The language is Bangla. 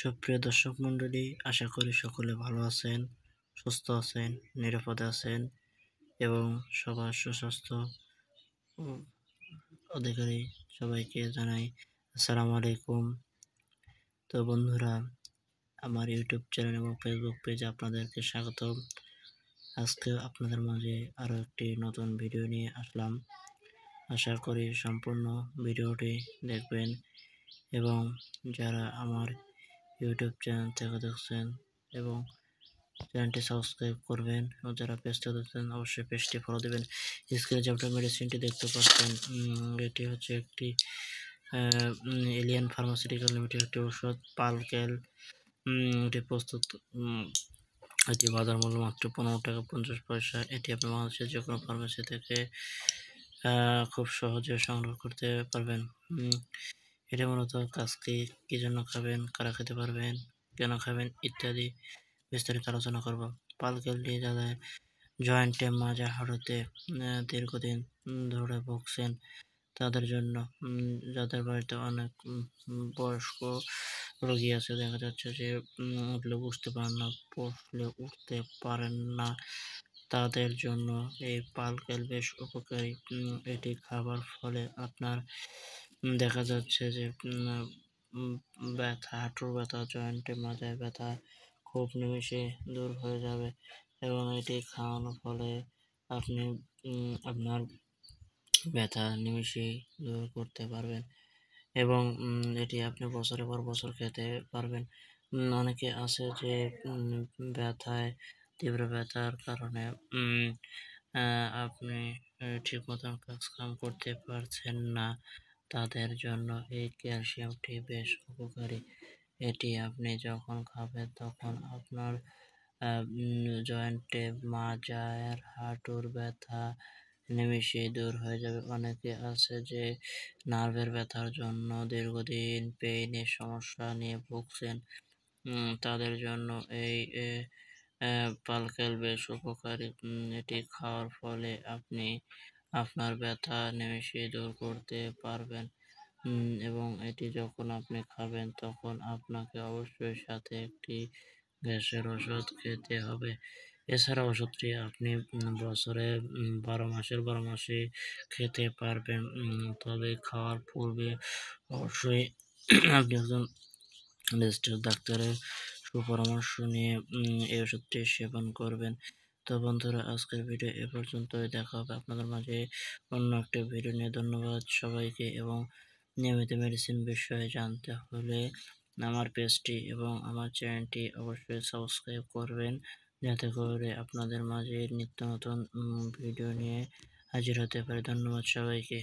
সুপ্রিয় দর্শক মণ্ডলী, আশা করি সকলে ভালো আছেন, সুস্থ আছেন, নিরাপদে আছেন এবং সবার সুস্বাস্থ্য ও অধিকারী সবাইকে জানাই আসসালামু আলাইকুম। তো বন্ধুরা, আমার ইউটিউব চ্যানেল এবং ফেসবুক পেজে আপনাদেরকে স্বাগতম। আজকে আপনাদের মাঝে আরও একটি নতুন ভিডিও নিয়ে আসলাম। আশা করি সম্পূর্ণ ভিডিওটি দেখবেন এবং যারা আমার ইউটিউব চ্যানেল থেকে দেখছেন এবং চ্যানেলটি সাবস্ক্রাইব করবেন এবং যারা পেজটা দেখছেন অবশ্যই পেজটি ফলো দেবেন। স্ক্রিনে যে আপনার মেডিসিনটি দেখতে পাচ্ছেন, এটি হচ্ছে একটি এলিয়ান ফার্মাসিউটিক্যাল লিমিটেড একটি ওষুধ পালক্যাল। এটি প্রস্তুত, এটি বাজার মূল্য মাত্র 15 টাকা 50 পয়সা। এটি আপনি বাংলাদেশের যে কোনো ফার্মেসি থেকে খুব সহজে সংগ্রহ করতে পারবেন। এটা মূলত কাজ কি জন্য খাবেন, কারা খেতে পারবেন, কেন খাবেন ইত্যাদি বিস্তারিত আলোচনা করব। পালক্যালটি যাদের জয়েন্টে মাজা হাঁটুতে দীর্ঘদিন ধরে ভুগছেন তাদের জন্য, যাদের বাড়িতে অনেক বয়স্ক রোগী আছে, দেখা যাচ্ছে যে উঠলে বুঝতে পারেন না, বসলে উঠতে পারেন না, তাদের জন্য এই পালক্যাল বেশ উপকারী। এটি খাবার ফলে আপনার দেখা যাচ্ছে যে ব্যথা, হাঁটুর ব্যথা, জয়েন্টে মাজায় ব্যথা খুব নিমেষে দূর হয়ে যাবে এবং এটি খাওয়ানোর ফলে আপনি আপনার ব্যথা নিমেষেই দূর করতে পারবেন এবং এটি আপনি বছরের পর বছর খেতে পারবেন। অনেকে আছে যে ব্যথায়, তীব্র ব্যথার কারণে আপনি ঠিক মতন কাজ কাম করতে পারছেন না, তাদের জন্য এই ক্যালসিয়ামটি বেশ উপকারী। এটি আপনি যখন খাবেন তখন আপনার জয়েন্টে মাজার হাঁটুর ব্যথা নিমেষেই দূর হয়ে যাবে। অনেকে আছে যে নার্ভের ব্যথার জন্য দীর্ঘদিন পেইনের সমস্যা নিয়ে ভুগছেন, তাদের জন্য এই পালক্যাল বেশ উপকারী। এটি খাওয়ার ফলে আপনি আপনার ব্যথা নিমেষেই দূর করতে পারবেন এবং এটি যখন আপনি খাবেন তখন আপনাকে অবশ্যই সাথে একটি গ্যাসের ওষুধ খেতে হবে। এছাড়া ওষুধটি আপনি বছরে 12 মাসে খেতে পারবেন, তবে খাওয়ার পূর্বে অবশ্যই আপনি একজন রেজিস্টার্ড ডাক্তারের সুপরামর্শ নিয়ে এই ওষুধটি সেবন করবেন। তো বন্ধুরা, আজকের ভিডিও এ পর্যন্তই। দেখা হবে আপনাদের মাঝে অন্য একটা ভিডিও নিয়ে। ধন্যবাদ সবাইকে এবং নিয়মিত মেডিসিন বিষয়ে জানতে হলে আমার পেজটি এবং আমার চ্যানেলটি অবশ্যই সাবস্ক্রাইব করবেন, যাতে করে আপনাদের মাঝে নিত্য নতুন ভিডিও নিয়ে হাজির হতে পারে। ধন্যবাদ সবাইকে।